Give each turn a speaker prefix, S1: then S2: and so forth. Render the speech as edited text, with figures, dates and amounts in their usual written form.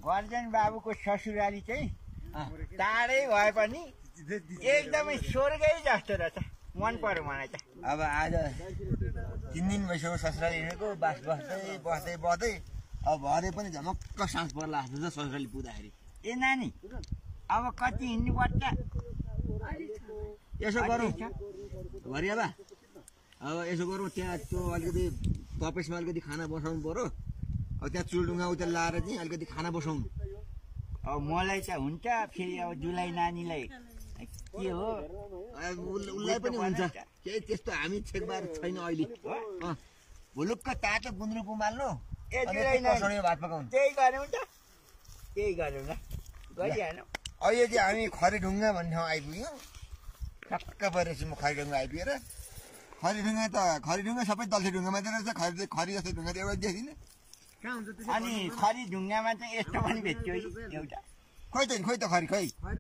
S1: गर्जन बाबुको ससुराली चाहिँ टाढै भए पनि एकदमै स्वर्गै जस्तो रहेछ। मन पर्यो मलाई त।
S2: अब आज 3 दिन भइसक्यो ससुराली हिँडेको बस्दै अब भरे पनि झमक्क सास पर्ला जस्तो छ ससुराली पुग्दाखेरि।
S1: ए नानी अब कति हिँड्नुपर्छ?
S2: यसो गरौँ भरियाबा, अब यसो गरौँ त्यहाँ त्यो अलिकति तपेसमा अलिकति खाना बसाउनु पर्यो। अब त्यहाँ चुलढुङ्गा उता लाएर चाहिँ अलिकति खाना बसाउनु।
S1: अब मलाई त हुन्छ, फेरि अब जुलाई नानीलाई के हो
S2: उसलाई पनि हुन्छ केही त्यस्तो हामी छेकबार छैन अहिले। भुलुक्क तातो गुन्द्रुक उमाल्नु, भात पकाउनु,
S1: त्यही गरौँ त, त्यही गरौँ ल, गरिहालौँ।
S2: अहिले चाहिँ हामी खरीढुङ्गा भन्ने ठाउँ आइपुग्यौँ। ठक्क परेपछि म खरीढुङ्गा आइपुगेर खरीढुङ्गा सबै दल्छे ढुङ्गा मात्रै रहेछ। खरी जस्तो ढुङ्गा त एउटा देखिदिनँ।
S1: अनि खरी ढुङ्गामा चाहिँ यस्तो पनि भेट्यो एउटा।
S2: खोइ त खरी खै